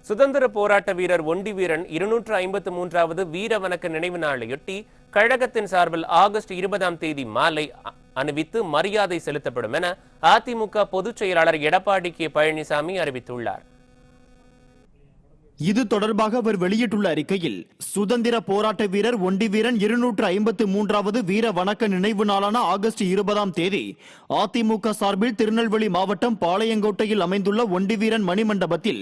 சுதந்திர போராட்ட வீரர் ஒண்டி வீரன் 253வது வீர வணக்க நினைவு நாளையொட்டி கழகத்தின் சார்பில் ஆகஸ்ட் 20ஆம் தேதி மாலை அணிவித்து மரியாதை செலுத்தப்படும் என அதிமுக பொதுச் செயலாளர் எடப்பாடி கே பழனிசாமி அறிவித்துள்ளார். இது தொடர்பாக அவர் வெளியிட்டுள்ள அறிக்கையில், சுதந்திர போராட்ட வீரர் ஒண்டி வீரன் 253வது வீர வணக்க நினைவு நாளான ஆகஸ்ட் 20ஆம் தேதி அதிமுக சார்பில் திருநெல்வேலி மாவட்டம் பாளையங்கோட்டையில் அமைந்துள்ள ஒண்டி வீரன் மணிமண்டபத்தில்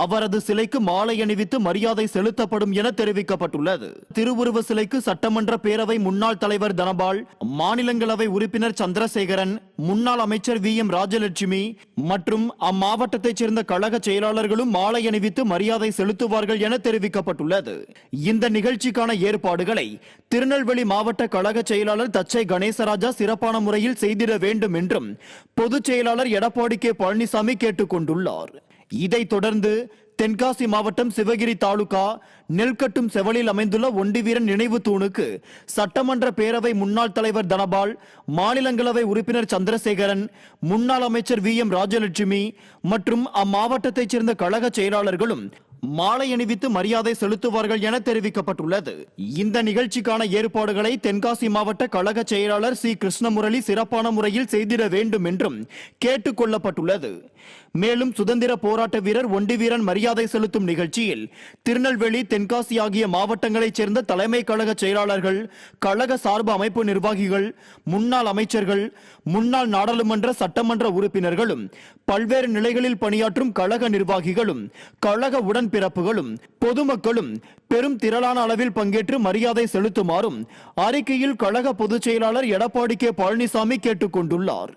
அவரது சிலைக்கு மாலை அணிவித்து மரியாதை செலுத்தப்படும் என தெரிவிக்கப்பட்டுள்ளது. திருவுருவ சிலைக்கு சட்டமன்ற பேரவை முன்னாள் தலைவர் தனபால், மாநிலங்களவை உறுப்பினர் சந்திரசேகரன், முன்னாள் அமைச்சர் VM ராஜலட்சுமி மற்றும் அம்மாவட்டத்தைச் சேர்ந்த கழக செயலாளர்களும் மாலை அணிவித்து மரியாதை செலுத்துவார்கள் என தெரிவிக்கப்பட்டுள்ளது. இந்த நிகழ்ச்சிக்கான ஏற்பாடுகளை திருநெல்வேலி மாவட்ட கழக செயலாளர் தச்சை கணேசராஜா சிறப்பான முறையில் செய்திட வேண்டும் என்றும் பொதுச் செயலாளர் எடப்பாடி கே பழனிசாமி கேட்டுக் கொண்டுள்ளார். இதைத் தொடர்ந்து தென்காசி மாவட்டம் சிவகிரி தாலுகா நெல்கட்டும் செவலில் அமைந்துள்ள ஒண்டி வீரன் நினைவு தூணுக்கு சட்டமன்ற பேரவை முன்னாள் தலைவர் தனபால், மாநிலங்களவை உறுப்பினர் சந்திரசேகரன், முன்னாள் அமைச்சர் VM ராஜலட்சுமி மற்றும் அம்மாவட்டத்தைச் சேர்ந்த கழக செயலாளர்களும் மாலை அணிவித்து மரியாதை செலுத்துவார்கள் என தெரிவிக்கப்பட்டுள்ளது. இந்த நிகழ்ச்சிக்கான ஏற்பாடுகளை தென்காசி மாவட்ட கழக செயலாளர் சி கிருஷ்ணமுரளி சிறப்பான முறையில் செய்திட வேண்டும் என்றும் கேட்டுக் கொள்ளப்பட்டுள்ளது. மேலும் சுதந்திர போராட்ட வீரர் ஒண்டி வீரன் மரியாதை செலுத்தும் நிகழ்ச்சியில் திருநெல்வேலி, தென்காசி ஆகிய மாவட்டங்களைச் சேர்ந்த தலைமை கழக செயலாளர்கள், கழக சார்பு அமைப்பு நிர்வாகிகள், முன்னாள் அமைச்சர்கள், முன்னாள் நாடாளுமன்ற சட்டமன்ற உறுப்பினர்களும், பல்வேறு நிலைகளில் பணியாற்றும் கழக நிர்வாகிகளும், கழக உடன்பிறப்புகளும், பொதுமக்களும் பெரும் திரளான அளவில் பங்கேற்று மரியாதை செலுத்துமாறும் அறிக்கையில் கழக பொதுச் செயலாளர் எடப்பாடி கே பழனிசாமி கேட்டுக் கொண்டுள்ளார்.